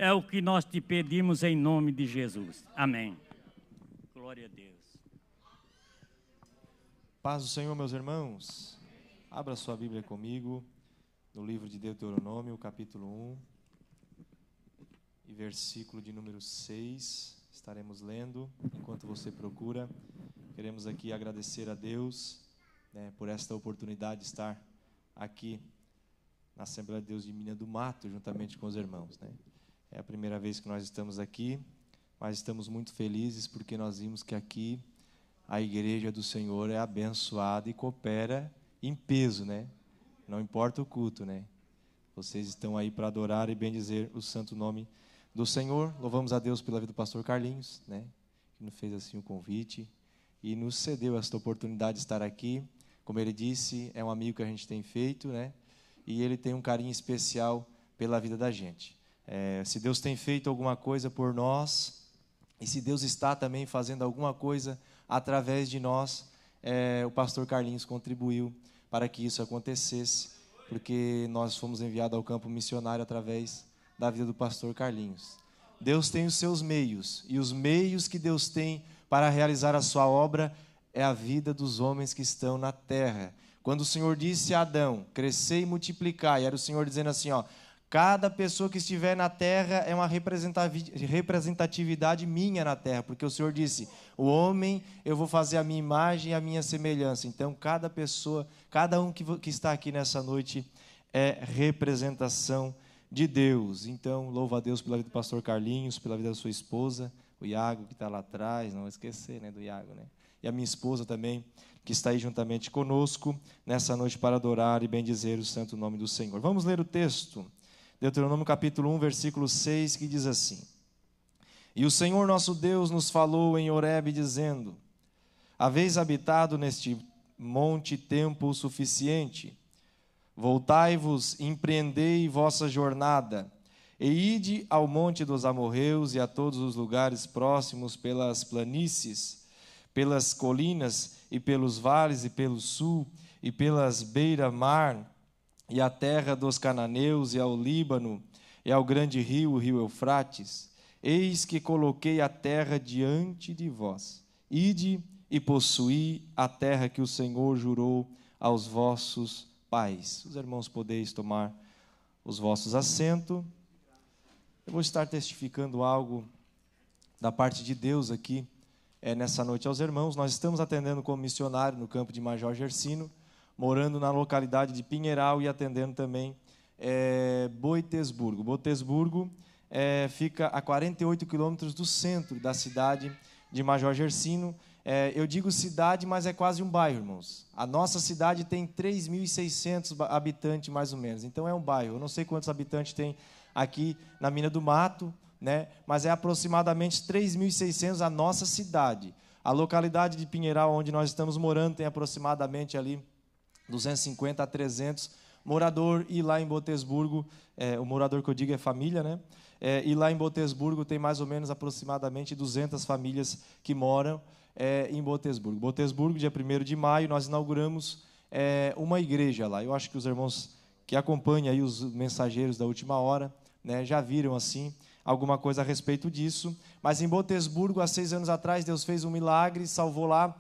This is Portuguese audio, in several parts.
É o que nós te pedimos em nome de Jesus. Amém. Glória a Deus. Paz do Senhor, meus irmãos. Abra sua Bíblia comigo no livro de Deuteronômio, capítulo 1 e versículo de número 6. Estaremos lendo enquanto você procura. Queremos aqui agradecer a Deus, por esta oportunidade de estar aqui na Assembleia de Deus de Mina do Mato, juntamente com os irmãos. É a primeira vez que nós estamos aqui, mas estamos muito felizes porque nós vimos que aqui a igreja do Senhor é abençoada e coopera em peso, Não importa o culto, Vocês estão aí para adorar e bendizer o santo nome do Senhor. Louvamos a Deus pela vida do pastor Carlinhos, que nos fez assim o convite e nos cedeu esta oportunidade de estar aqui. Como ele disse, é um amigo que a gente tem feito, E ele tem um carinho especial pela vida da gente. Se Deus tem feito alguma coisa por nós, e se Deus está também fazendo alguma coisa através de nós, o pastor Carlinhos contribuiu para que isso acontecesse, porque nós fomos enviados ao campo missionário através da vida do pastor Carlinhos. Deus tem os seus meios, e os meios que Deus tem para realizar a sua obra é a vida dos homens que estão na terra. Quando o Senhor disse a Adão, crescer e multiplicar, e era o Senhor dizendo assim, cada pessoa que estiver na terra é uma representatividade minha na terra, porque o Senhor disse, o homem eu vou fazer a minha imagem e a minha semelhança. Então, cada pessoa, cada um que está aqui nessa noite é representação de Deus. Então, louvo a Deus pela vida do pastor Carlinhos, pela vida da sua esposa, o Iago, que está lá atrás, não vou esquecer do Iago, E a minha esposa também, que está aí juntamente conosco, nessa noite para adorar e bendizer o santo nome do Senhor. Vamos ler o texto. Deuteronômio capítulo 1, versículo 6, que diz assim: E o Senhor nosso Deus nos falou em Horebe, dizendo, haveis habitado neste monte tempo suficiente, voltai-vos, empreendei vossa jornada, e ide ao monte dos amorreus e a todos os lugares próximos pelas planícies, pelas colinas e pelos vales e pelo sul e pelas beira-mar, e à terra dos cananeus, e ao Líbano, e ao grande rio, o rio Eufrates. Eis que coloquei a terra diante de vós. Ide e possuí a terra que o Senhor jurou aos vossos pais. Os irmãos podeis tomar os vossos assentos. Eu vou estar testificando algo da parte de Deus aqui, nessa noite aos irmãos. Nós estamos atendendo como missionário no campo de Major Gersino, morando na localidade de Pinheiral e atendendo também Boitesburgo. Boitesburgo fica a 48 quilômetros do centro da cidade de Major Gersino. Eu digo cidade, mas é quase um bairro, irmãos. A nossa cidade tem 3.600 habitantes, mais ou menos. Então, é um bairro. Eu não sei quantos habitantes tem aqui na Mina do Mato, mas é aproximadamente 3.600 a nossa cidade. A localidade de Pinheiral, onde nós estamos morando, tem aproximadamente ali 250 a 300 morador, e lá em Boitesburgo, o morador que eu digo é família, e lá em Boitesburgo tem mais ou menos aproximadamente 200 famílias que moram em Boitesburgo. Boitesburgo, dia 1º de maio, nós inauguramos uma igreja lá. Eu acho que os irmãos que acompanham aí os mensageiros da última hora, já viram assim alguma coisa a respeito disso. Mas em Boitesburgo, há 6 anos atrás, Deus fez um milagre, salvou lá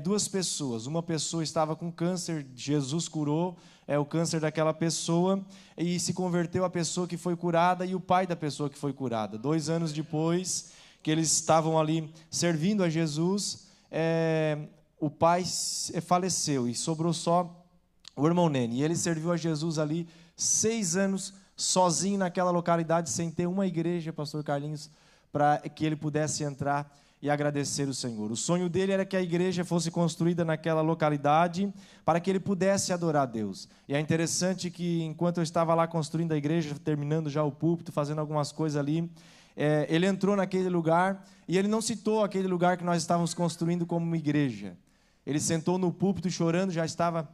2 pessoas. Uma pessoa estava com câncer, Jesus curou o câncer daquela pessoa, e se converteu a pessoa que foi curada e o pai da pessoa que foi curada. 2 anos depois que eles estavam ali servindo a Jesus, o pai faleceu e sobrou só o irmão Nene. E ele serviu a Jesus ali 6 anos sozinho naquela localidade, sem ter uma igreja, pastor Carlinhos, para que ele pudesse entrar e agradecer o Senhor. O sonho dele era que a igreja fosse construída naquela localidade para que ele pudesse adorar a Deus. E é interessante que, enquanto eu estava lá construindo a igreja, terminando já o púlpito, fazendo algumas coisas ali, ele entrou naquele lugar e ele não citou aquele lugar que nós estávamos construindo como uma igreja. Ele sentou no púlpito chorando, já estava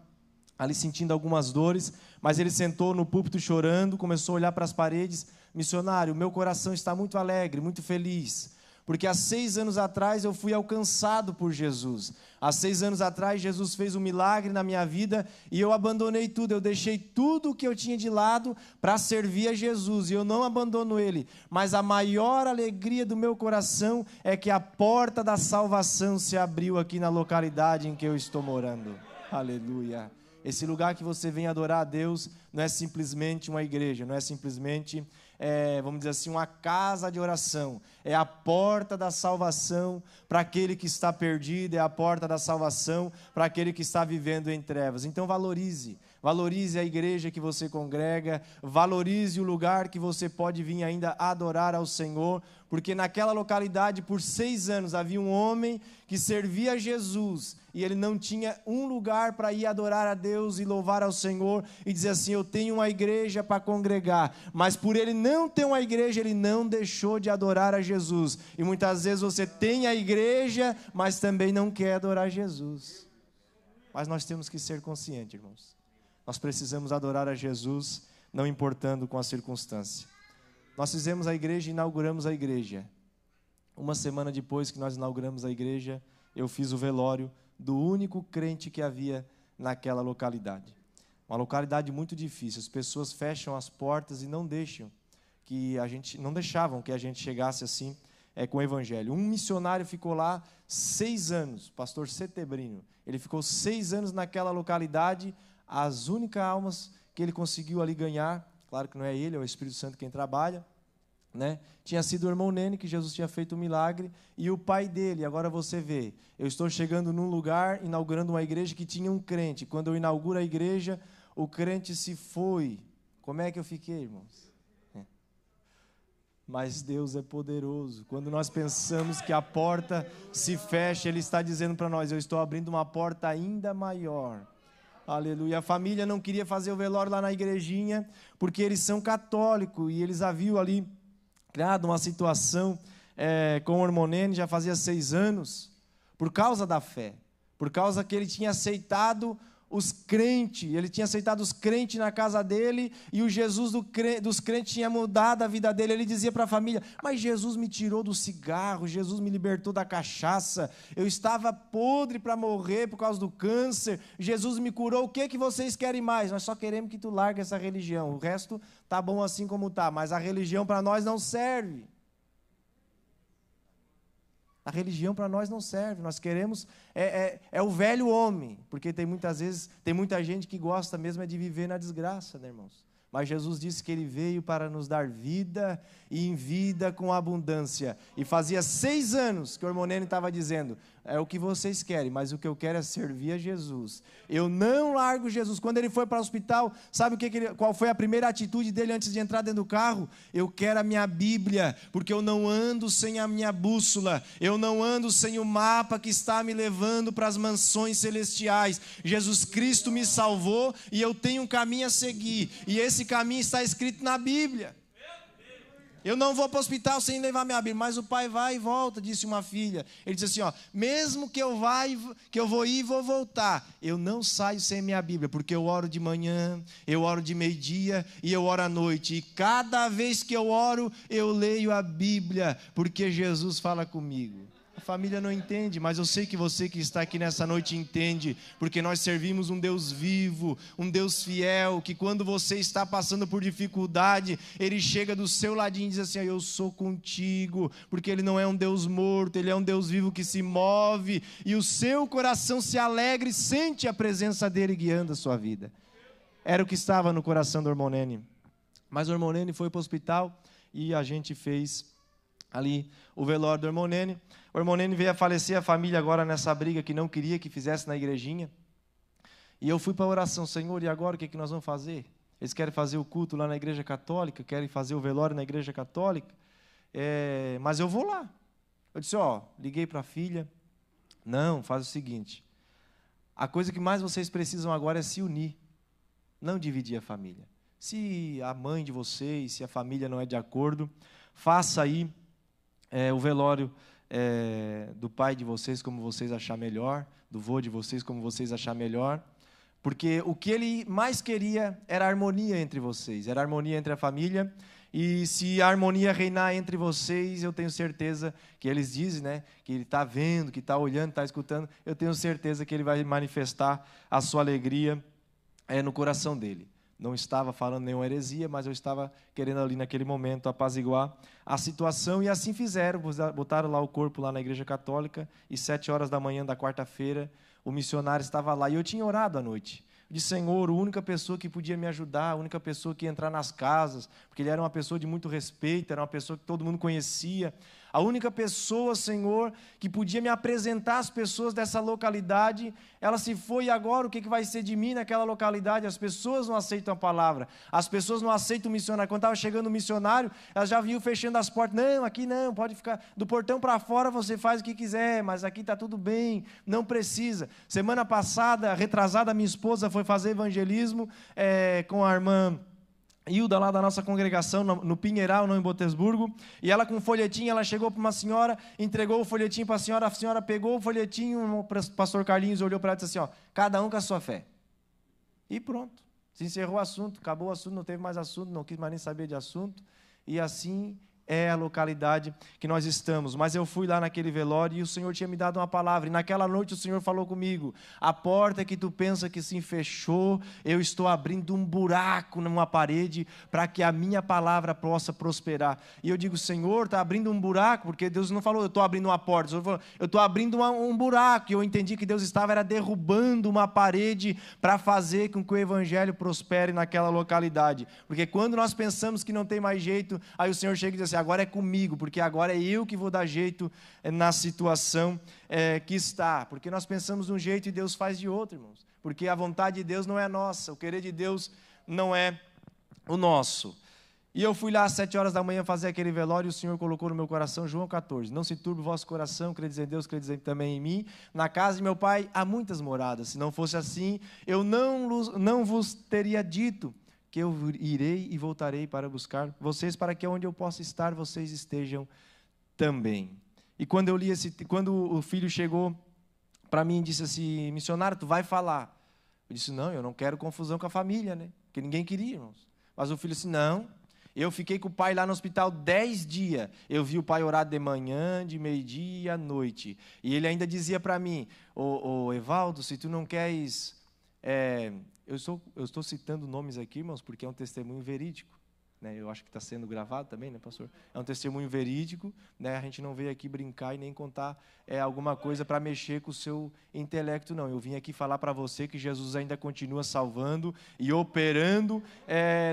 ali sentindo algumas dores, mas ele sentou no púlpito chorando, começou a olhar para as paredes. Missionário, meu coração está muito alegre, muito feliz, porque há 6 anos atrás eu fui alcançado por Jesus. Há 6 anos atrás Jesus fez um milagre na minha vida e eu abandonei tudo, eu deixei tudo o que eu tinha de lado para servir a Jesus, e eu não abandono Ele, mas a maior alegria do meu coração é que a porta da salvação se abriu aqui na localidade em que eu estou morando. Aleluia! Esse lugar que você vem adorar a Deus não é simplesmente uma igreja, não é simplesmente, vamos dizer assim, uma casa de oração. É a porta da salvação para aquele que está perdido, é a porta da salvação para aquele que está vivendo em trevas. Então valorize a igreja que você congrega, valorize o lugar que você pode vir ainda adorar ao Senhor, porque naquela localidade, por 6 anos, havia um homem que servia a Jesus, e ele não tinha um lugar para ir adorar a Deus e louvar ao Senhor, e dizer assim, eu tenho uma igreja para congregar, mas por ele não ter uma igreja, ele não deixou de adorar a Jesus, e muitas vezes você tem a igreja, mas também não quer adorar Jesus. Mas nós temos que ser conscientes, irmãos, nós precisamos adorar a Jesus, não importando com a circunstância. Nós fizemos a igreja e inauguramos a igreja. Uma semana depois que nós inauguramos a igreja, eu fiz o velório do único crente que havia naquela localidade. Uma localidade muito difícil, as pessoas fecham as portas e não deixavam que a gente chegasse assim com o evangelho. Um missionário ficou lá 6 anos, pastor Setebrino, ele ficou 6 anos naquela localidade, as únicas almas que ele conseguiu ali ganhar, claro que não é ele, é o Espírito Santo quem trabalha, né? Tinha sido o irmão Nene, que Jesus tinha feito um milagre, e o pai dele. Agora você vê, eu estou chegando num lugar, inaugurando uma igreja que tinha um crente. Quando eu inauguro a igreja, o crente se foi. Como é que eu fiquei, irmãos? Mas Deus é poderoso. Quando nós pensamos que a porta se fecha, Ele está dizendo para nós, eu estou abrindo uma porta ainda maior. Aleluia. A família não queria fazer o velório lá na igrejinha, porque eles são católicos, e eles haviam ali criado uma situação com o irmão Nene, já fazia 6 anos, por causa da fé, por causa que ele tinha aceitado os crentes, na casa dele, e o Jesus dos crentes tinha mudado a vida dele. Ele dizia para a família, mas Jesus me tirou do cigarro, Jesus me libertou da cachaça, eu estava podre para morrer por causa do câncer, Jesus me curou, o que vocês querem mais? Nós só queremos que tu largue essa religião, o resto tá bom assim como tá, mas a religião para nós não serve. A religião para nós não serve, nós queremos, o velho homem, porque tem muita gente que gosta mesmo de viver na desgraça, né, irmãos? Mas Jesus disse que Ele veio para nos dar vida, e em vida com abundância. E fazia 6 anos que o irmão Nene estava dizendo, é o que vocês querem, mas o que eu quero é servir a Jesus. Eu não largo Jesus. Quando ele foi para o hospital, sabe qual foi a primeira atitude dele antes de entrar dentro do carro? Eu quero a minha Bíblia, porque eu não ando sem a minha bússola, eu não ando sem o mapa que está me levando para as mansões celestiais. Jesus Cristo me salvou e eu tenho um caminho a seguir, e esse caminho está escrito na Bíblia. Eu não vou para o hospital sem levar minha Bíblia, mas o pai vai e volta, disse uma filha. Ele disse assim, mesmo que eu vou ir e vou voltar, eu não saio sem minha Bíblia, porque eu oro de manhã, eu oro de meio-dia e eu oro à noite. E cada vez que eu oro, eu leio a Bíblia, porque Jesus fala comigo. A família não entende, mas eu sei que você que está aqui nessa noite entende, porque nós servimos um Deus vivo, um Deus fiel, que quando você está passando por dificuldade, Ele chega do seu ladinho e diz assim, eu sou contigo, porque Ele não é um Deus morto, Ele é um Deus vivo que se move, e o seu coração se alegra e sente a presença dEle guiando a sua vida. Era o que estava no coração do irmão Nene. Mas o irmão Nene foi para o hospital e a gente fez ali o velório do irmão Nene. O irmão Nene veio a falecer, a família agora nessa briga que não queria que fizesse na igrejinha. E eu fui para a oração, Senhor, e agora o que nós vamos fazer? Eles querem fazer o culto lá na igreja católica, querem fazer o velório na igreja católica, mas eu vou lá. Eu disse, liguei para a filha, não, faz o seguinte, a coisa que mais vocês precisam agora é se unir, não dividir a família. Se a mãe de vocês, se a família não é de acordo, faça aí o velório do pai de vocês como vocês achar melhor, do vô de vocês como vocês achar melhor, porque o que ele mais queria era a harmonia entre vocês, era a harmonia entre a família, E se a harmonia reinar entre vocês, eu tenho certeza que eles dizem, né, que ele está vendo, que está olhando, está escutando, eu tenho certeza que ele vai manifestar a sua alegria no coração dele. Não estava falando nenhuma heresia, mas eu estava querendo ali naquele momento apaziguar a situação, e assim fizeram, botaram lá o corpo lá na igreja católica, e 7 horas da manhã da quarta-feira, o missionário estava lá, e eu tinha orado à noite. De Senhor, a única pessoa que podia me ajudar, a única pessoa que ia entrar nas casas, porque ele era uma pessoa de muito respeito, era uma pessoa que todo mundo conhecia, a única pessoa, Senhor, que podia me apresentar às pessoas dessa localidade, ela se foi, e agora o que vai ser de mim naquela localidade? As pessoas não aceitam a palavra, as pessoas não aceitam o missionário. Quando estava chegando o missionário, elas já vinham fechando as portas, não, aqui não, pode ficar, do portão para fora você faz o que quiser, mas aqui está tudo bem, não precisa. Semana passada, retrasada, minha esposa foi fazer evangelismo com a irmã Hilda, lá da nossa congregação, no Pinheiral, não em Botersburgo, e ela com um folhetinho, ela chegou para uma senhora, entregou o folhetinho para a senhora pegou o folhetinho, o pastor Carlinhos olhou para ela e disse assim, ó, cada um com a sua fé. E pronto, se encerrou o assunto, acabou o assunto, não teve mais assunto, não quis mais nem saber de assunto, e assim é a localidade que nós estamos. Mas eu fui lá naquele velório e o Senhor tinha me dado uma palavra, e naquela noite o Senhor falou comigo, a porta que tu pensa que se fechou, eu estou abrindo um buraco numa parede, para que a minha palavra possa prosperar. E eu digo, Senhor, está abrindo um buraco, porque Deus não falou, eu estou abrindo uma porta, o Senhor falou, eu estou abrindo um buraco, e eu entendi que Deus estava derrubando uma parede, para fazer com que o evangelho prospere naquela localidade, porque quando nós pensamos que não tem mais jeito, aí o Senhor chega e diz assim, agora é comigo, porque agora é eu que vou dar jeito na situação que está, porque nós pensamos de um jeito e Deus faz de outro, irmãos, porque a vontade de Deus não é nossa, o querer de Deus não é o nosso. E eu fui lá às 7 horas da manhã fazer aquele velório, e o Senhor colocou no meu coração João 14, não se turbe o vosso coração, credes em Deus, credes também em mim, na casa de meu pai há muitas moradas, se não fosse assim, eu não vos teria dito, que eu irei e voltarei para buscar vocês, para que onde eu possa estar, vocês estejam também. E quando eu li quando o filho chegou para mim e disse assim, missionário, tu vai falar. Eu disse, não, eu não quero confusão com a família, né? Porque ninguém queria, irmãos. Mas o filho disse, não, eu fiquei com o pai lá no hospital 10 dias. Eu vi o pai orar de manhã, de meio-dia e à noite. E ele ainda dizia para mim, ô Evaldo, se tu não queres... Eu estou citando nomes aqui, irmãos, porque é um testemunho verídico, né? Eu acho que está sendo gravado também, né, pastor? É um testemunho verídico, né? A gente não veio aqui brincar e nem contar alguma coisa para mexer com o seu intelecto, não. Eu vim aqui falar para você que Jesus ainda continua salvando e operando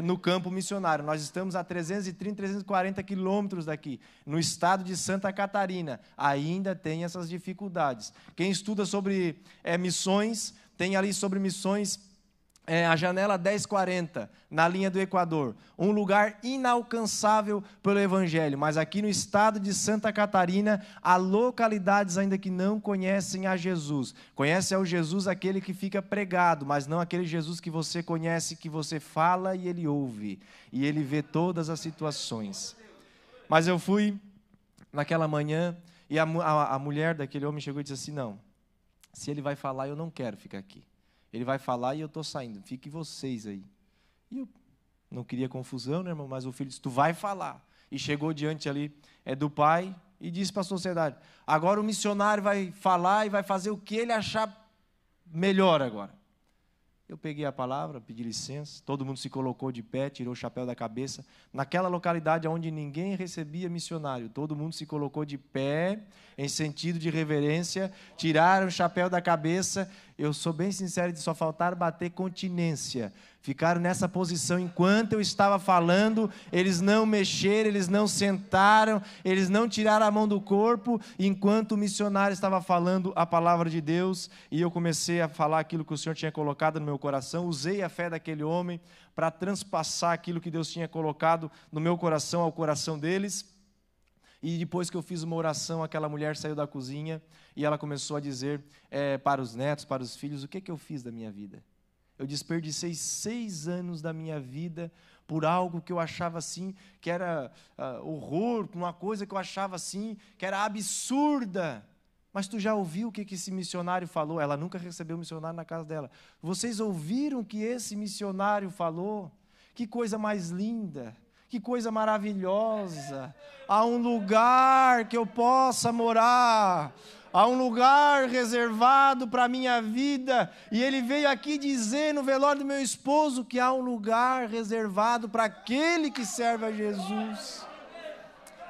no campo missionário. Nós estamos a 330, 340 quilômetros daqui, no estado de Santa Catarina. Ainda tem essas dificuldades. Quem estuda sobre missões, tem ali sobre missões... a janela 1040, na linha do Equador, um lugar inalcançável pelo Evangelho, mas aqui no estado de Santa Catarina, há localidades ainda que não conhecem a Jesus, conhece ao Jesus aquele que fica pregado, mas não aquele Jesus que você conhece, que você fala e ele ouve, e ele vê todas as situações. Mas eu fui naquela manhã, e a mulher daquele homem chegou e disse assim, não, se ele vai falar, eu não quero ficar aqui. Ele vai falar e eu estou saindo, fiquem vocês aí. E eu não queria confusão, né, irmão? Mas o filho disse, tu vai falar. E chegou diante ali do pai e disse para a sociedade, agora o missionário vai falar e vai fazer o que ele achar melhor agora. Eu peguei a palavra, pedi licença, todo mundo se colocou de pé, tirou o chapéu da cabeça. Naquela localidade onde ninguém recebia missionário, todo mundo se colocou de pé, em sentido de reverência, tiraram o chapéu da cabeça. Eu sou bem sincero, só faltaram bater continência. Ficaram nessa posição enquanto eu estava falando, eles não mexeram, eles não sentaram, eles não tiraram a mão do corpo, enquanto o missionário estava falando a palavra de Deus, e eu comecei a falar aquilo que o Senhor tinha colocado no meu coração, usei a fé daquele homem para transpassar aquilo que Deus tinha colocado no meu coração ao coração deles. E depois que eu fiz uma oração, aquela mulher saiu da cozinha e ela começou a dizer para os netos, para os filhos, o que eu fiz da minha vida? Eu desperdicei 6 anos da minha vida por algo que eu achava assim, que era horror, uma coisa que eu achava assim, que era absurda. Mas tu já ouviu o que esse missionário falou? Ela nunca recebeu missionário na casa dela. Vocês ouviram o que esse missionário falou? Que coisa mais linda! Que coisa maravilhosa! Há um lugar que eu possa morar. Há um lugar reservado para a minha vida. E ele veio aqui dizer no velório do meu esposo que há um lugar reservado para aquele que serve a Jesus.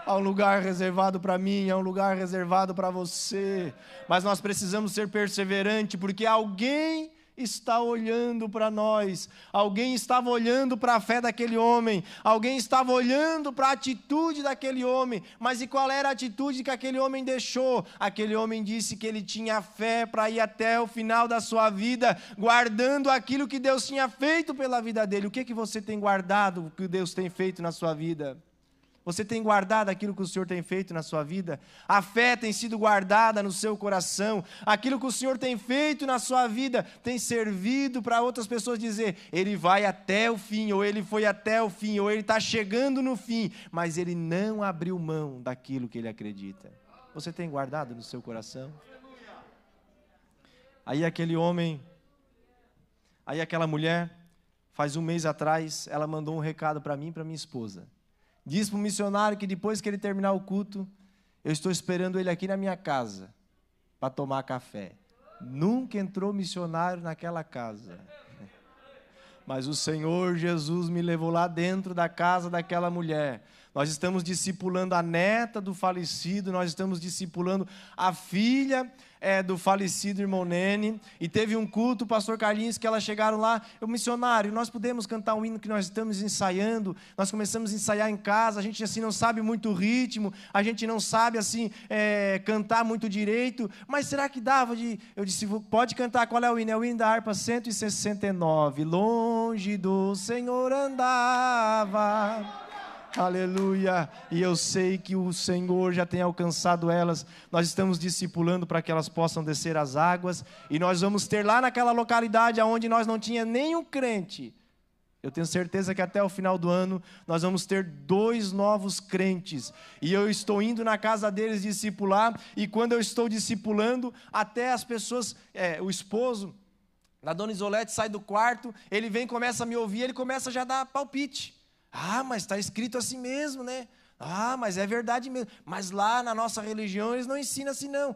Há um lugar reservado para mim, há um lugar reservado para você. Mas nós precisamos ser perseverantes, porque alguém está olhando para nós. Alguém estava olhando para a fé daquele homem. Alguém estava olhando para a atitude daquele homem. Mas e qual era a atitude que aquele homem deixou? Aquele homem disse que ele tinha fé para ir até o final da sua vida, guardando aquilo que Deus tinha feito pela vida dele. O que você tem guardado, o que Deus tem feito na sua vida? Você tem guardado aquilo que o Senhor tem feito na sua vida? A fé tem sido guardada no seu coração? Aquilo que o Senhor tem feito na sua vida tem servido para outras pessoas dizer, ele vai até o fim, ou ele foi até o fim, ou ele está chegando no fim, mas ele não abriu mão daquilo que ele acredita. Você tem guardado no seu coração? Aí aquela mulher, faz um mês atrás, ela mandou um recado para mim e para minha esposa. Diz para o missionário que depois que ele terminar o culto, eu estou esperando ele aqui na minha casa para tomar café. Nunca entrou missionário naquela casa. Mas o Senhor Jesus me levou lá dentro da casa daquela mulher. Nós estamos discipulando a neta do falecido, nós estamos discipulando a filha do falecido irmão Nene, e teve um culto, o pastor Carlinhos, que elas chegaram lá, o missionário, nós podemos cantar um hino que nós estamos ensaiando, nós começamos a ensaiar em casa, a gente assim não sabe muito o ritmo, a gente não sabe assim cantar muito direito, mas será que dava de... Eu disse, pode cantar, qual é o hino? É o hino da harpa 169, longe do Senhor andava... Aleluia, e eu sei que o Senhor já tem alcançado elas, nós estamos discipulando para que elas possam descer as águas, e nós vamos ter lá naquela localidade onde nós não tinha nenhum crente, eu tenho certeza que até o final do ano nós vamos ter 2 novos crentes, e eu estou indo na casa deles discipular, e quando eu estou discipulando, até as pessoas, o esposo da dona Isolete sai do quarto, ele vem, começa a me ouvir, ele começa já a dar palpite. Ah, mas está escrito assim mesmo, né? Ah, mas é verdade mesmo. Mas lá na nossa religião eles não ensinam assim não.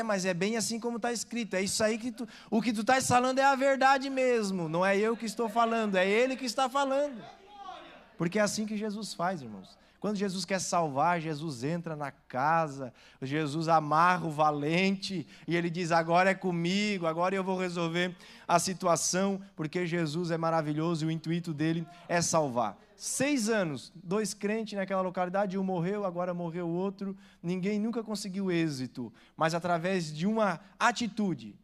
Mas é bem assim como está escrito. É isso aí que o que tu estás falando é a verdade mesmo. Não é eu que estou falando, é Ele que está falando. Porque é assim que Jesus faz, irmãos. Quando Jesus quer salvar, Jesus entra na casa, Jesus amarra o valente e ele diz, agora é comigo, agora eu vou resolver a situação, porque Jesus é maravilhoso e o intuito dele é salvar. 6 anos, 2 crentes naquela localidade, um morreu, agora morreu o outro, ninguém nunca conseguiu êxito, mas através de uma atitude,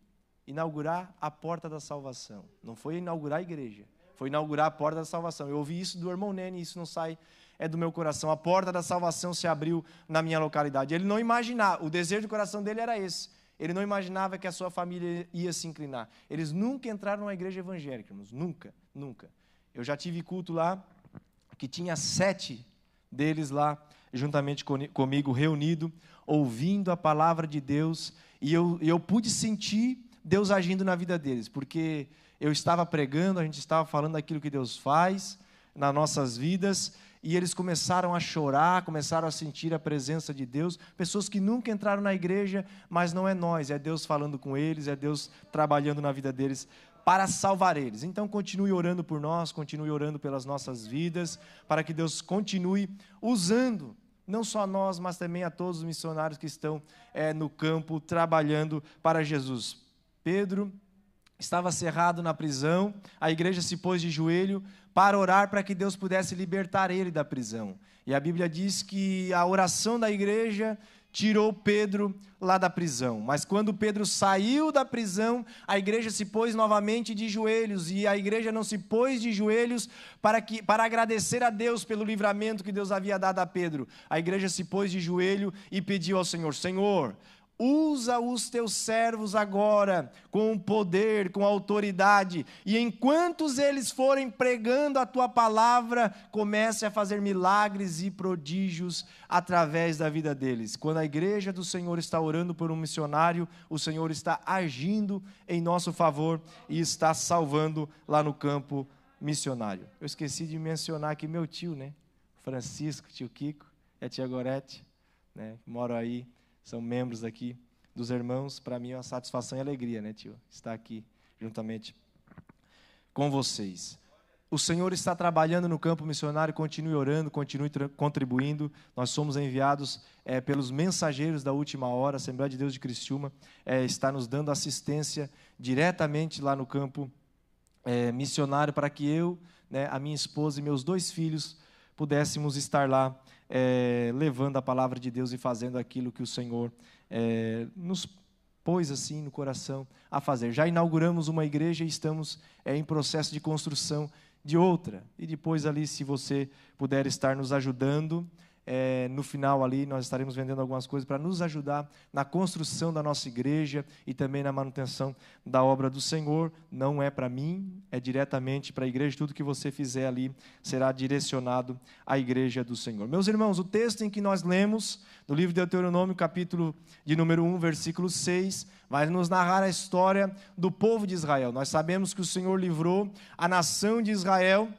inaugurar a porta da salvação. Não foi inaugurar a igreja, foi inaugurar a porta da salvação. Eu ouvi isso do irmão Nene, isso não sai do meu coração. A porta da salvação se abriu na minha localidade. Ele não imaginava, o desejo do coração dele era esse. Ele não imaginava que a sua família ia se inclinar. Eles nunca entraram numa igreja evangélica, irmãos, nunca, nunca. Eu já tive culto lá, que tinha 7 deles lá, juntamente comigo, reunido, ouvindo a palavra de Deus, e eu pude sentir Deus agindo na vida deles, porque eu estava pregando, a gente estava falando daquilo que Deus faz nas nossas vidas, e eles começaram a chorar, começaram a sentir a presença de Deus, pessoas que nunca entraram na igreja, mas não é nós, é Deus falando com eles, é Deus trabalhando na vida deles, para salvar eles. Então continue orando por nós, continue orando pelas nossas vidas, para que Deus continue usando, não só nós, mas também a todos os missionários que estão no campo, trabalhando para Jesus. Pedro estava cerrado na prisão, a igreja se pôs de joelho para orar para que Deus pudesse libertar ele da prisão. E a Bíblia diz que a oração da igreja tirou Pedro lá da prisão. Mas quando Pedro saiu da prisão, a igreja se pôs novamente de joelhos, e a igreja não se pôs de joelhos para agradecer a Deus pelo livramento que Deus havia dado a Pedro. A igreja se pôs de joelho e pediu ao Senhor, Senhor, usa os teus servos agora com poder, com autoridade, e enquanto eles forem pregando a tua palavra, comece a fazer milagres e prodígios através da vida deles. Quando a igreja do Senhor está orando por um missionário, o Senhor está agindo em nosso favor e está salvando lá no campo missionário. Eu esqueci de mencionar aqui meu tio, né? Francisco, tio Kiko e a tia Gorete, né, que moram aí, são membros aqui dos irmãos. Para mim é uma satisfação e alegria, né, tio, estar aqui juntamente com vocês. O Senhor está trabalhando no campo missionário, continue orando, continue contribuindo. Nós somos enviados pelos mensageiros da última hora, a Assembleia de Deus de Criciúma está nos dando assistência diretamente lá no campo missionário, para que eu, né, a minha esposa e meus 2 filhos pudéssemos estar lá levando a palavra de Deus e fazendo aquilo que o Senhor nos pôs assim no coração a fazer. Já inauguramos uma igreja e estamos em processo de construção de outra. E depois ali, se você puder estar nos ajudando, no final ali nós estaremos vendendo algumas coisas para nos ajudar na construção da nossa igreja e também na manutenção da obra do Senhor. Não é para mim, é diretamente para a igreja. Tudo que você fizer ali será direcionado à igreja do Senhor. Meus irmãos, o texto em que nós lemos, no livro de Deuteronômio, capítulo de número 1, versículo 6, vai nos narrar a história do povo de Israel. Nós sabemos que o Senhor livrou a nação de Israel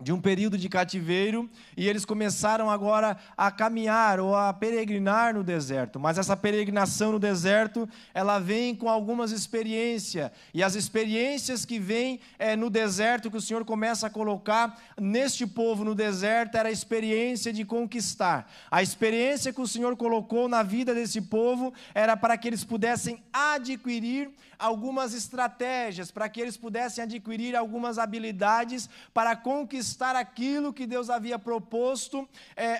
de um período de cativeiro, e eles começaram agora a caminhar ou a peregrinar no deserto. Mas essa peregrinação no deserto, ela vem com algumas experiências, e as experiências que vêm no deserto, que o Senhor começa a colocar neste povo no deserto, era a experiência de conquistar. A experiência que o Senhor colocou na vida desse povo era para que eles pudessem adquirir algumas estratégias, para que eles pudessem adquirir algumas habilidades para conquistar aquilo que Deus havia proposto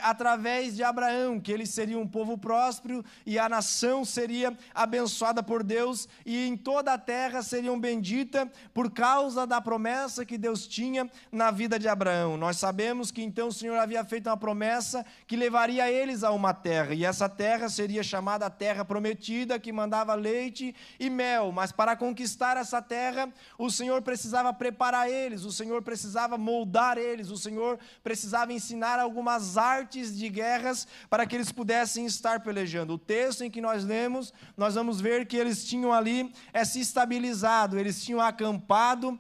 através de Abraão, que ele seria um povo próspero e a nação seria abençoada por Deus e em toda a terra seriam bendita por causa da promessa que Deus tinha na vida de Abraão. Nós sabemos que então o Senhor havia feito uma promessa que levaria eles a uma terra, e essa terra seria chamada a terra prometida, que mandava leite e mel. Mas para conquistar essa terra, o Senhor precisava preparar eles, o Senhor precisava moldar eles, o Senhor precisava ensinar algumas artes de guerras para que eles pudessem estar pelejando. O texto em que nós lemos, nós vamos ver que eles tinham ali se estabilizado, eles tinham acampado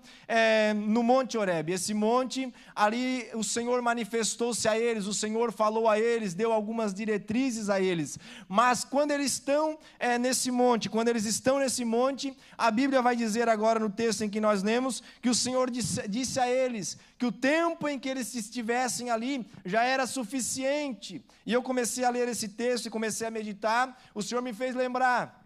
no Monte Horebe. Esse monte, ali o Senhor manifestou-se a eles, o Senhor falou a eles, deu algumas diretrizes a eles. Mas quando eles estão nesse monte, a Bíblia vai dizer agora no texto em que nós lemos, que o Senhor disse a eles que o tempo em que eles estivessem ali já era suficiente. E eu comecei a ler esse texto e comecei a meditar, o Senhor me fez lembrar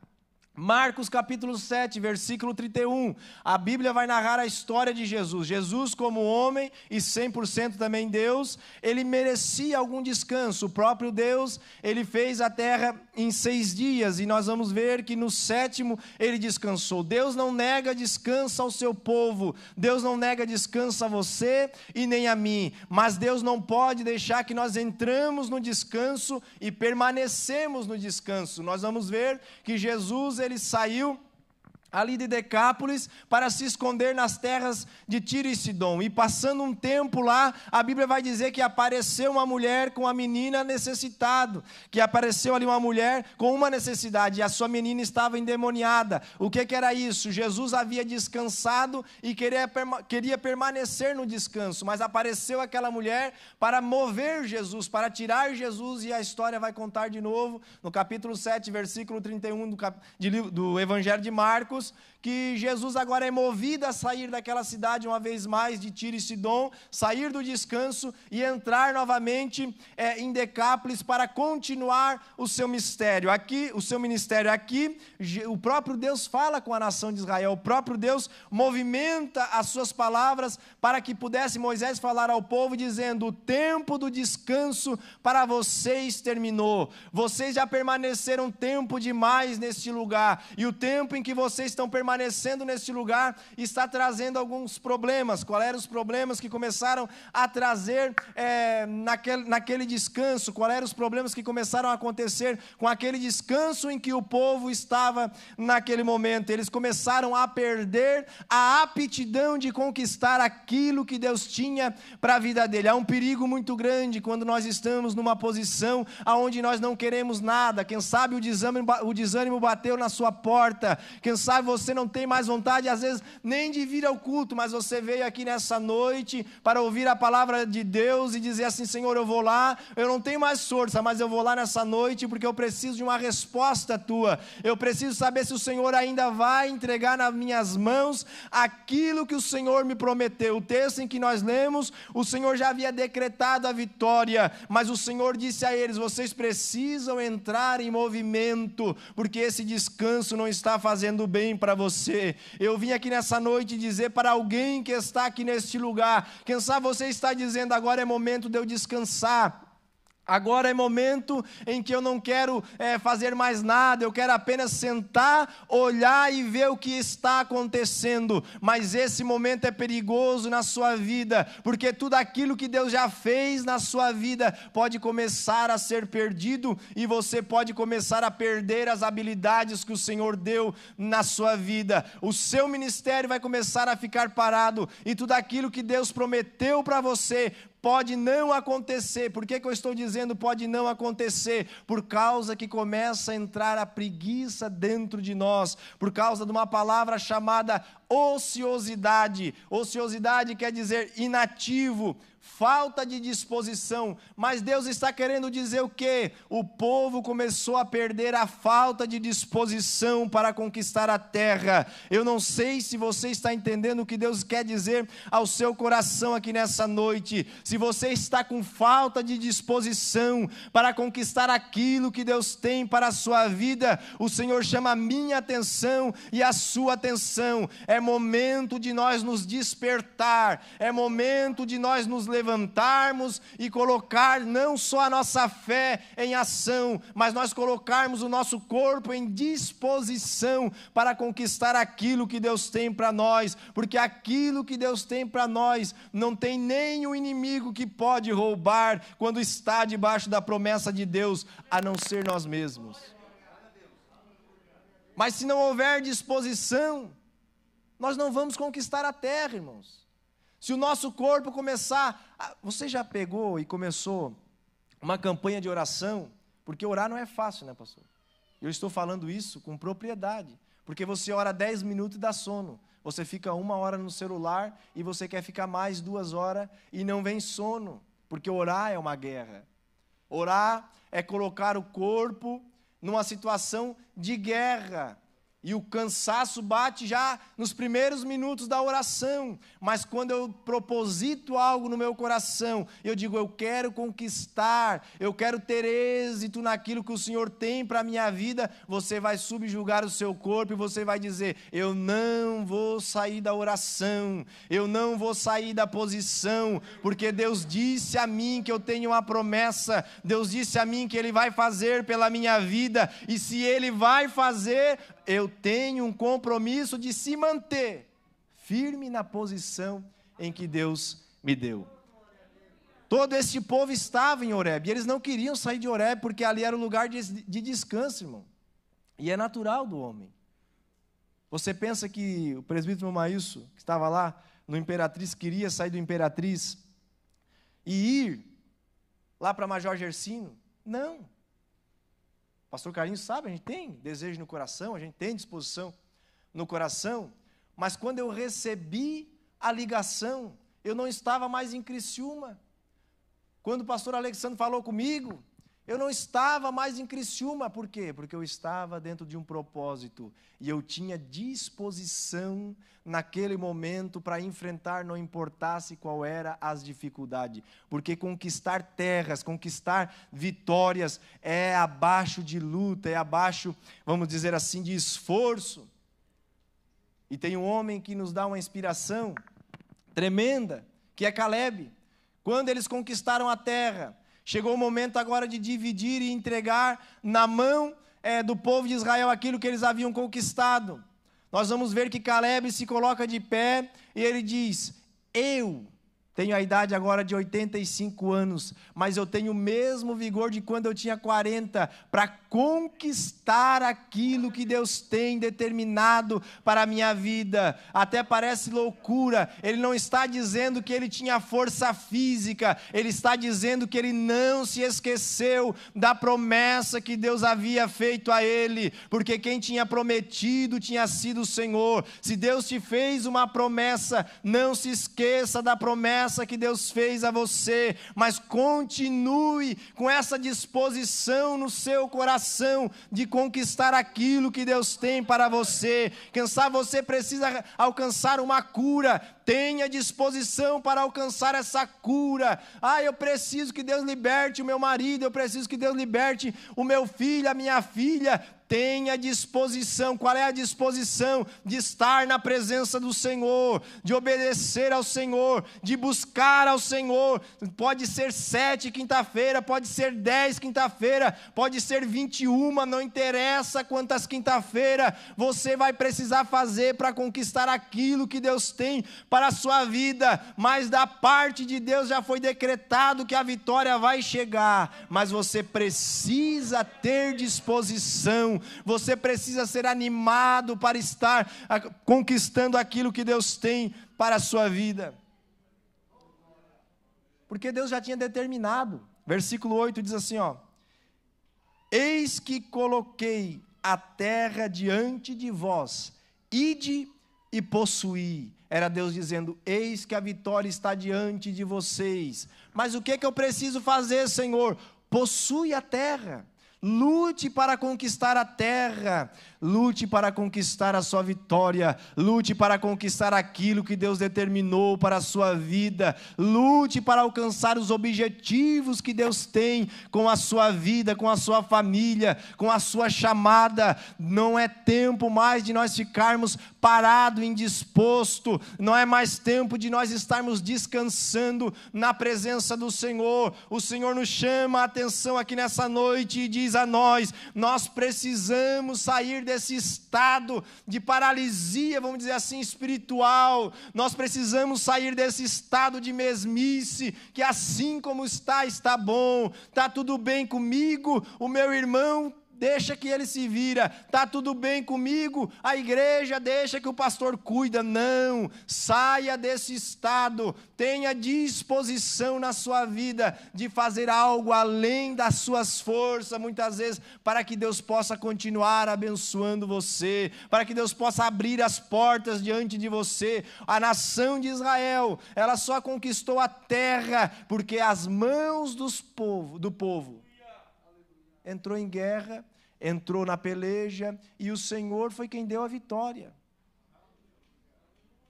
Marcos capítulo 7, versículo 31, a Bíblia vai narrar a história de Jesus. Jesus, como homem e 100% também Deus, ele merecia algum descanso. O próprio Deus, ele fez a terra em 6 dias, e nós vamos ver que no 7º ele descansou. Deus não nega descanso ao seu povo, Deus não nega descanso a você e nem a mim, mas Deus não pode deixar que nós entramos no descanso e permanecemos no descanso. Nós vamos ver que Jesus, ele saiu ali de Decápolis para se esconder nas terras de Tiro e Sidom, e passando um tempo lá, a Bíblia vai dizer que apareceu uma mulher com a menina necessitada, que apareceu ali uma mulher com uma necessidade, e a sua menina estava endemoniada. O que era isso? Jesus havia descansado e queria permanecer no descanso, mas apareceu aquela mulher para mover Jesus, para tirar Jesus, e a história vai contar de novo, no capítulo 7, versículo 31 do Evangelho de Marcos, que Jesus agora é movido a sair daquela cidade uma vez mais de Tiro e Sidom, sair do descanso e entrar novamente em Decápolis para continuar o seu ministério. Aqui, o próprio Deus fala com a nação de Israel, o próprio Deus movimenta as suas palavras para que pudesse Moisés falar ao povo dizendo: o tempo do descanso para vocês terminou, vocês já permaneceram tempo demais neste lugar, e o tempo em que vocês estão permanecendo neste lugar está trazendo alguns problemas. Quais eram os problemas que começaram a trazer naquele descanso? Quais eram os problemas que começaram a acontecer com aquele descanso em que o povo estava naquele momento? Eles começaram a perder a aptidão de conquistar aquilo que Deus tinha para a vida dele. Há um perigo muito grande quando nós estamos numa posição onde nós não queremos nada. Quem sabe o desânimo bateu na sua porta, quem sabe sabe, você não tem mais vontade, às vezes, nem de vir ao culto, mas você veio aqui nessa noite para ouvir a palavra de Deus e dizer assim: Senhor, eu vou lá, eu não tenho mais força, mas eu vou lá nessa noite porque eu preciso de uma resposta tua. Eu preciso saber se o Senhor ainda vai entregar nas minhas mãos aquilo que o Senhor me prometeu. O texto em que nós lemos, o Senhor já havia decretado a vitória, mas o Senhor disse a eles: vocês precisam entrar em movimento, porque esse descanso não está fazendo bem para você. Eu vim aqui nessa noite dizer para alguém que está aqui neste lugar, quem sabe você está dizendo: agora é momento de eu descansar. Agora é momento em que eu não quero fazer mais nada, eu quero apenas sentar, olhar e ver o que está acontecendo. Mas esse momento é perigoso na sua vida, porque tudo aquilo que Deus já fez na sua vida pode começar a ser perdido, e você pode começar a perder as habilidades que o Senhor deu na sua vida. O seu ministério vai começar a ficar parado, e tudo aquilo que Deus prometeu para você pode não acontecer. Por que eu estou dizendo pode não acontecer? Por causa que começa a entrar a preguiça dentro de nós, por causa de uma palavra chamada ociosidade. Ociosidade quer dizer inativo, falta de disposição. Mas Deus está querendo dizer o quê? O povo começou a perder a falta de disposição para conquistar a terra. Eu não sei se você está entendendo o que Deus quer dizer ao seu coração aqui nessa noite. Se você está com falta de disposição para conquistar aquilo que Deus tem para a sua vida, o Senhor chama a minha atenção e a sua atenção. É momento de nós nos despertar, é momento de nós nos levantarmos e colocar não só a nossa fé em ação, mas nós colocarmos o nosso corpo em disposição para conquistar aquilo que Deus tem para nós, porque aquilo que Deus tem para nós não tem nem o inimigo que pode roubar quando está debaixo da promessa de Deus, a não ser nós mesmos. Mas se não houver disposição, nós não vamos conquistar a terra, irmãos. Se o nosso corpo começar... Você já pegou e começou uma campanha de oração? Porque orar não é fácil, né, pastor? Eu estou falando isso com propriedade. Porque você ora 10 minutos e dá sono. Você fica 1 hora no celular e você quer ficar mais 2 horas e não vem sono. Porque orar é uma guerra. Orar é colocar o corpo numa situação de guerra. E o cansaço bate já nos primeiros minutos da oração. Mas quando eu proposito algo no meu coração, eu digo: eu quero conquistar, eu quero ter êxito naquilo que o Senhor tem para a minha vida, você vai subjugar o seu corpo e você vai dizer: eu não vou sair da oração, eu não vou sair da posição, porque Deus disse a mim que eu tenho uma promessa, Deus disse a mim que Ele vai fazer pela minha vida, e se Ele vai fazer, eu tenho um compromisso de se manter firme na posição em que Deus me deu. Todo este povo estava em Horebe, e eles não queriam sair de Horebe, porque ali era o lugar de descanso, irmão. E é natural do homem. Você pensa que o presbítero Maílson, que estava lá no Imperatriz, queria sair do Imperatriz e ir lá para Major Gersino? Não. Pastor Carlinhos sabe, a gente tem desejo no coração, a gente tem disposição no coração, mas quando eu recebi a ligação, eu não estava mais em Criciúma. Quando o pastor Alexandre falou comigo, eu não estava mais em Criciúma. Por quê? Porque eu estava dentro de um propósito e eu tinha disposição naquele momento para enfrentar, não importasse qual era as dificuldades. Porque conquistar terras, conquistar vitórias é abaixo de luta, é abaixo, vamos dizer assim, de esforço. E tem um homem que nos dá uma inspiração tremenda, que é Caleb. Quando eles conquistaram a terra, chegou o momento agora de dividir e entregar na mão do povo de Israel aquilo que eles haviam conquistado. Nós vamos ver que Caleb se coloca de pé e ele diz: eu Tenho a idade agora de 85 anos, mas eu tenho o mesmo vigor de quando eu tinha 40, para conquistar aquilo que Deus tem determinado para a minha vida. Até parece loucura, ele não está dizendo que ele tinha força física, ele está dizendo que ele não se esqueceu da promessa que Deus havia feito a ele, porque quem tinha prometido tinha sido o Senhor. Se Deus te fez uma promessa, não se esqueça da promessa que Deus fez a você, mas continue com essa disposição no seu coração de conquistar aquilo que Deus tem para você. Quem sabe você precisa alcançar uma cura, tenha disposição para alcançar essa cura. Eu preciso que Deus liberte o meu marido, eu preciso que Deus liberte o meu filho, a minha filha. Tenha disposição. Qual é a disposição? De estar na presença do Senhor, de obedecer ao Senhor, de buscar ao Senhor. Pode ser 7 quinta-feira, pode ser 10 quinta-feira, pode ser 21, não interessa quantas quinta-feira você vai precisar fazer para conquistar aquilo que Deus tem para a sua vida, mas da parte de Deus já foi decretado que a vitória vai chegar, mas você precisa ter disposição. Você precisa ser animado para estar conquistando aquilo que Deus tem para a sua vida. Porque Deus já tinha determinado. Versículo 8 diz assim, eis que coloquei a terra diante de vós, ide e possuí. Era Deus dizendo, eis que a vitória está diante de vocês. Mas o que eu preciso fazer, Senhor? Possui a terra. Lute para conquistar a terra, lute para conquistar a sua vitória, lute para conquistar aquilo que Deus determinou para a sua vida, lute para alcançar os objetivos que Deus tem com a sua vida, com a sua família, com a sua chamada. Não é tempo mais de nós ficarmos parados, indispostos, não é mais tempo de nós estarmos descansando na presença do Senhor. O Senhor nos chama a atenção aqui nessa noite e diz a nós precisamos sair desse estado de paralisia, vamos dizer assim, espiritual. Nós precisamos sair desse estado de mesmice, que assim como está bom, está tudo bem comigo, o meu irmão deixa que ele se vira, está tudo bem comigo, a igreja deixa que o pastor cuida. Não, saia desse estado, tenha disposição na sua vida de fazer algo além das suas forças, muitas vezes, para que Deus possa continuar abençoando você, para que Deus possa abrir as portas diante de você. A nação de Israel, ela só conquistou a terra porque as mãos do povo entrou em guerra, entrou na peleja, e o Senhor foi quem deu a vitória.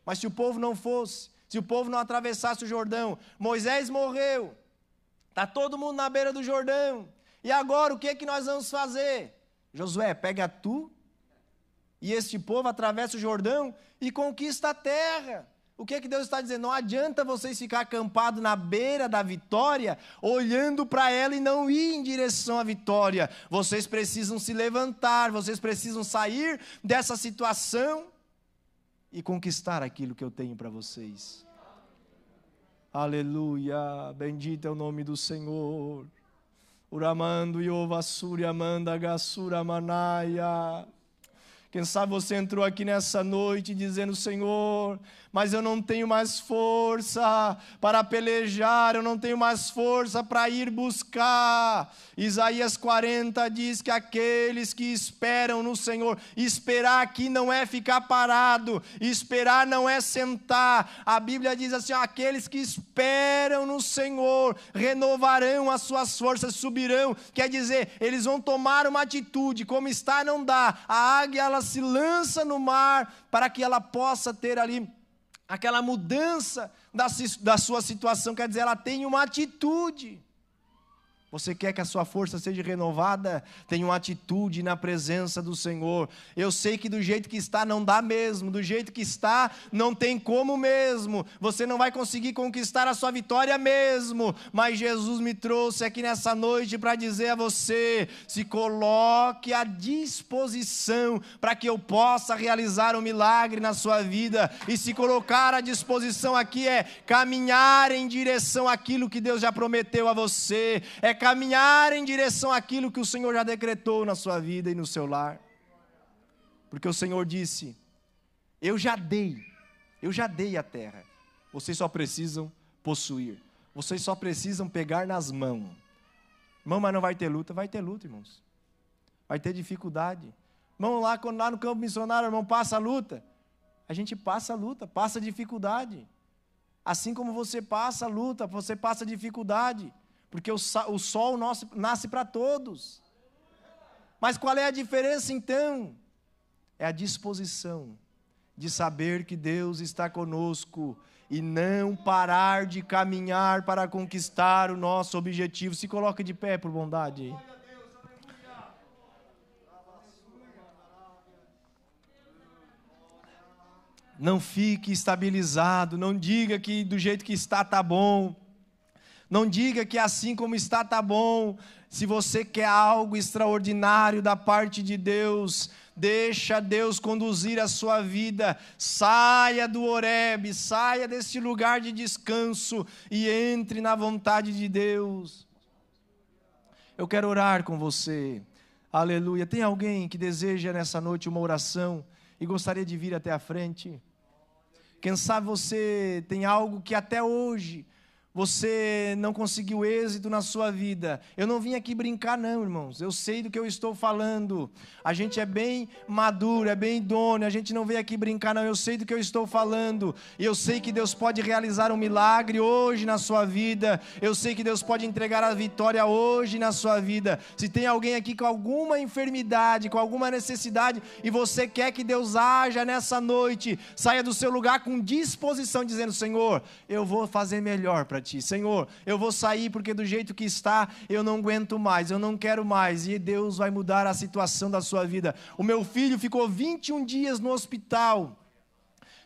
Mas se o povo não fosse, se o povo não atravessasse o Jordão, Moisés morreu, está todo mundo na beira do Jordão, e agora o que é que nós vamos fazer? Josué, pega tu e este povo, atravessa o Jordão e conquista a terra. O que é que Deus está dizendo? Não adianta vocês ficar acampados na beira da vitória, olhando para ela e não ir em direção à vitória. Vocês precisam se levantar, vocês precisam sair dessa situação e conquistar aquilo que eu tenho para vocês. Aleluia, bendito é o nome do Senhor. Uramando Yovasuri Amanda Gassura Manaya. Quem sabe você entrou aqui nessa noite dizendo, Senhor, mas eu não tenho mais força para pelejar, eu não tenho mais força para ir buscar. Isaías 40 diz que aqueles que esperam no Senhor, esperar aqui não é ficar parado, esperar não é sentar. A Bíblia diz assim, aqueles que esperam no Senhor renovarão as suas forças, subirão. Quer dizer, eles vão tomar uma atitude, como está não dá. A águia, ela se lança no mar para que ela possa ter ali aquela mudança da sua situação. Quer dizer, ela tem uma atitude. Você quer que a sua força seja renovada? Tenha uma atitude na presença do Senhor. Eu sei que do jeito que está não dá mesmo, do jeito que está não tem como mesmo. Você não vai conseguir conquistar a sua vitória mesmo. Mas Jesus me trouxe aqui nessa noite para dizer a você: se coloque à disposição para que eu possa realizar um milagre na sua vida. E se colocar à disposição aqui é caminhar em direção àquilo que Deus já prometeu a você. É caminhar em direção àquilo que o Senhor já decretou na sua vida e no seu lar. Porque o Senhor disse: eu já dei a terra. Vocês só precisam possuir. Vocês só precisam pegar nas mãos. Irmão, mas não vai ter luta? Vai ter luta, irmãos. Vai ter dificuldade. Irmão, lá no campo missionário, irmão, passa a luta. A gente passa a luta, passa a dificuldade. Assim como você passa a luta, você passa a dificuldade. Porque o sol nasce para todos. Mas qual é a diferença então? É a disposição de saber que Deus está conosco e não parar de caminhar para conquistar o nosso objetivo. Se coloque de pé por bondade. Não fique estabilizado, não diga que do jeito que está bom. Não diga que assim como está bom. Se você quer algo extraordinário da parte de Deus, deixa Deus conduzir a sua vida. Saia do Horebe, saia desse lugar de descanso e entre na vontade de Deus. Eu quero orar com você. Aleluia. Tem alguém que deseja nessa noite uma oração e gostaria de vir até a frente? Quem sabe você tem algo que até hoje você não conseguiu êxito na sua vida. Eu não vim aqui brincar não, irmãos. Eu sei do que eu estou falando. A gente é bem maduro, é bem idôneo. A gente não veio aqui brincar não. Eu sei do que eu estou falando. E eu sei que Deus pode realizar um milagre hoje na sua vida. Eu sei que Deus pode entregar a vitória hoje na sua vida. Se tem alguém aqui com alguma enfermidade, com alguma necessidade, e você quer que Deus haja nessa noite, saia do seu lugar com disposição, dizendo: Senhor, eu vou fazer melhor para ti. Senhor, eu vou sair porque do jeito que está, eu não aguento mais, eu não quero mais, e Deus vai mudar a situação da sua vida. O meu filho ficou 21 dias no hospital.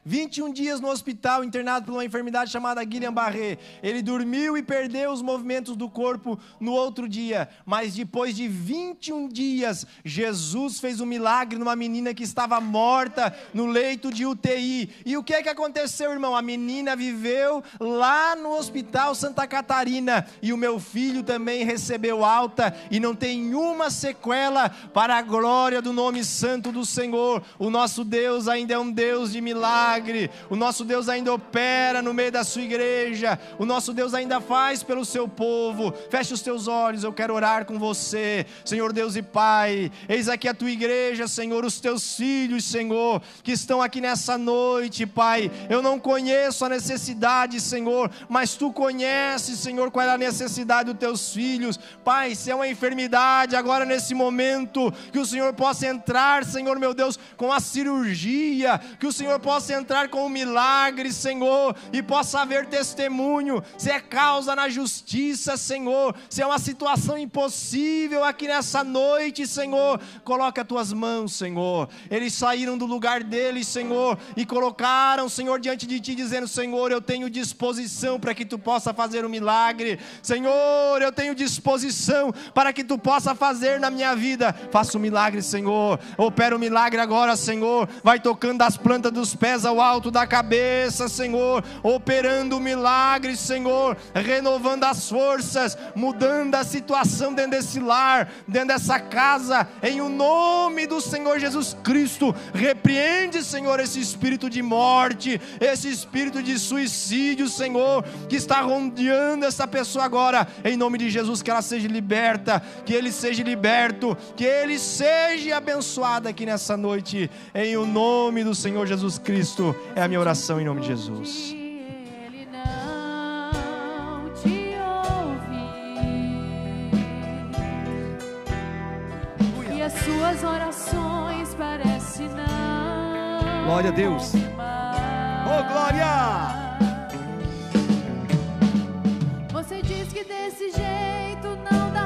21 dias no hospital, internado por uma enfermidade chamada Guillain-Barré. Ele dormiu e perdeu os movimentos do corpo no outro dia. Mas depois de 21 dias, Jesus fez um milagre numa menina que estava morta no leito de UTI. E o que aconteceu, irmão? A menina viveu lá no Hospital Santa Catarina. E o meu filho também recebeu alta e não tem nenhuma sequela, para a glória do nome santo do Senhor. O nosso Deus ainda é um Deus de milagre. O nosso Deus ainda opera no meio da sua igreja. O nosso Deus ainda faz pelo seu povo. Feche os teus olhos, eu quero orar com você. Senhor Deus e Pai, eis aqui a tua igreja, Senhor, os teus filhos, Senhor, que estão aqui nessa noite, Pai. Eu não conheço a necessidade, Senhor, mas tu conheces, Senhor, qual é a necessidade dos teus filhos. Pai, se é uma enfermidade agora nesse momento, que o Senhor possa entrar, Senhor meu Deus, com a cirurgia, que o Senhor possa entrar com um milagre, Senhor, e possa haver testemunho. Se é causa na justiça, Senhor, se é uma situação impossível aqui nessa noite, Senhor, coloca as tuas mãos, Senhor. Eles saíram do lugar deles, Senhor, e colocaram, Senhor, diante de ti, dizendo: Senhor, eu tenho disposição para que tu possa fazer um milagre. Senhor, eu tenho disposição para que tu possa fazer na minha vida. Faça um milagre, Senhor. Opera um milagre agora, Senhor. Vai tocando as plantas dos pés ao alto da cabeça, Senhor, operando o milagre, Senhor, renovando as forças, mudando a situação dentro desse lar, dentro dessa casa, em o nome do Senhor Jesus Cristo. Repreende, Senhor, esse espírito de morte, esse espírito de suicídio, Senhor, que está rodeando essa pessoa agora, em nome de Jesus, que ela seja liberta, que ele seja liberto, que ele seja abençoado aqui nessa noite, em o nome do Senhor Jesus Cristo. É a minha oração em nome de Jesus. Ele não te ouve, e as suas orações parecem não. Glória a Deus. Oh, glória! Você diz que desse jeito não dá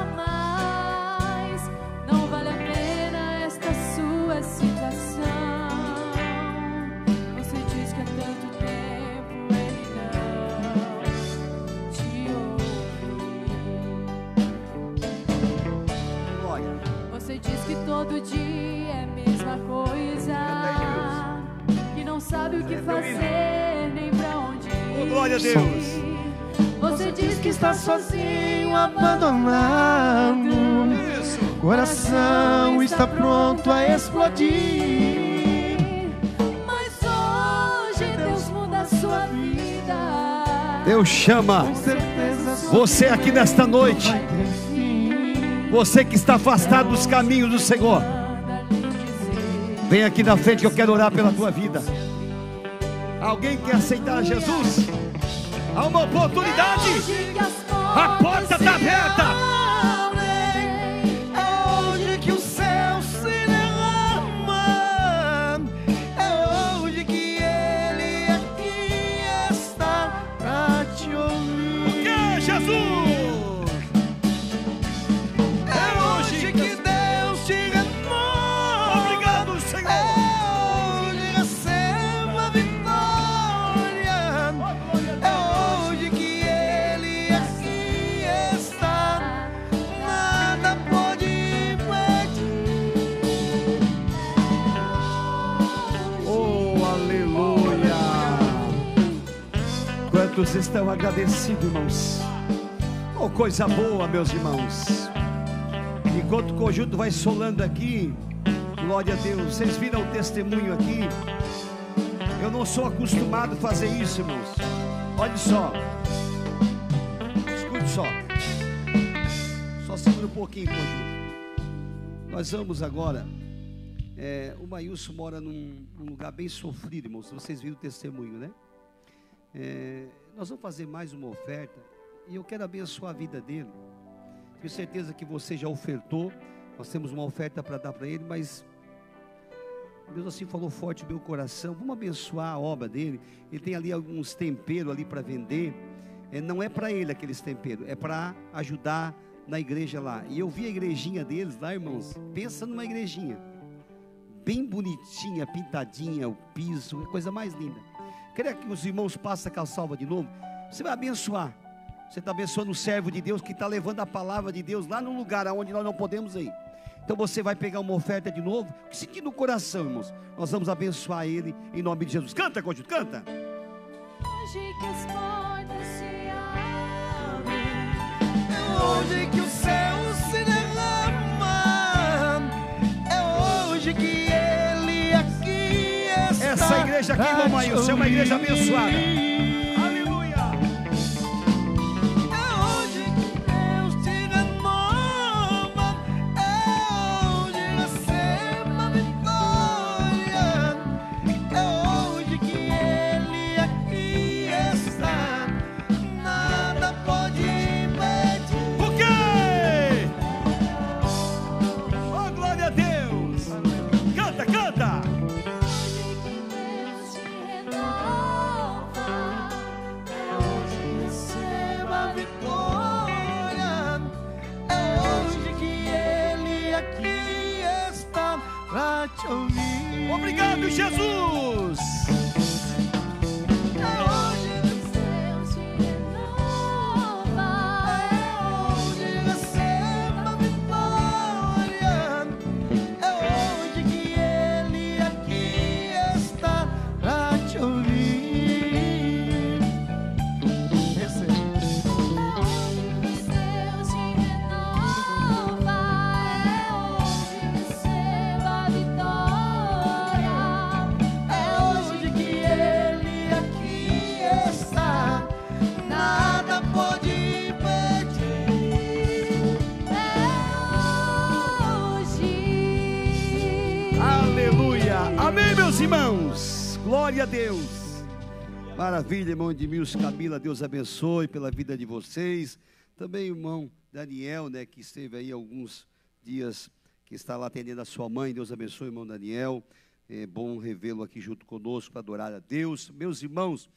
Você diz que todo dia é a mesma coisa, que não sabe o que fazer, nem pra onde ir. Oh, glória a Deus. Você diz que está sozinho, abandonado. Isso. O coração está pronto a explodir. Mas hoje Deus muda a sua vida. Deus chama Com certeza você aqui nesta noite. vai ter fim. Você que está afastado dos caminhos do Senhor, vem aqui na frente que eu quero orar pela tua vida. Alguém quer aceitar Jesus? Há uma oportunidade. A porta está aberta. É hoje que o céu se derrama. É hoje que Ele aqui está pra te ouvir. Que Jesus? É hoje que Deus te renova. Obrigado, Senhor. É hoje receba a vitória. É hoje que Ele aqui está. Nada pode impedir. Oh, aleluia. Quantos estão agradecidos, irmãos? Oh, coisa boa, meus irmãos. Enquanto o conjunto vai solando aqui, glória a Deus. Vocês viram o testemunho aqui? Eu não sou acostumado a fazer isso, irmãos. Olha só. Escute só. Só segura um pouquinho, conjunto. Nós vamos agora. O Maílson mora num lugar bem sofrido, irmãos. Vocês viram o testemunho, né? Nós vamos fazer mais uma oferta. E eu quero abençoar a vida dele. Tenho certeza que você já ofertou. Nós temos uma oferta para dar para ele, mas Deus assim falou forte no meu coração. Vamos abençoar a obra dele. Ele tem ali alguns temperos ali para vender. Não é para ele aqueles temperos, é para ajudar na igreja lá. E eu vi a igrejinha deles lá, irmãos. Pensa numa igrejinha bem bonitinha, pintadinha, o piso, é coisa mais linda. Queria que os irmãos passem com a salva de novo. Você vai abençoar. Você está abençoando o servo de Deus que está levando a palavra de Deus lá no lugar onde nós não podemos ir. Então você vai pegar uma oferta de novo, sentir no coração, irmãos. Nós vamos abençoar ele em nome de Jesus. Canta, conjunto, canta. Hoje que as portas se abrem. É hoje que o céu se derrama. É hoje que Ele aqui está. Essa igreja aqui, irmão Maílson, é uma igreja abençoada. Aleluia. É hoje que Deus te renova. É hoje receba a vitória. É hoje que Ele aqui está. Nada pode impedir. O quê? Oh, glória a Deus. Canta, canta. Deus te renova. Hoje Receba a vitória. É hoje que Ele aqui está pra te ouvir. Obrigado, Jesus. É hoje Deus te renova. hoje receba a vitória. É hoje que Ele aqui está pra te ouvir. Receba. Deus te renova. Hoje receba a vitória. É hoje que Ele aqui está. Nada pode impedir. Hoje. Aleluia. Amém, meus irmãos. Glória a Deus. Maravilha, irmão Edmilson, Camila, Deus abençoe pela vida de vocês. Também o irmão Daniel, né, que esteve aí alguns dias, que está lá atendendo a sua mãe. Deus abençoe, irmão Daniel. É bom revê-lo aqui junto conosco para adorar a Deus. Meus irmãos,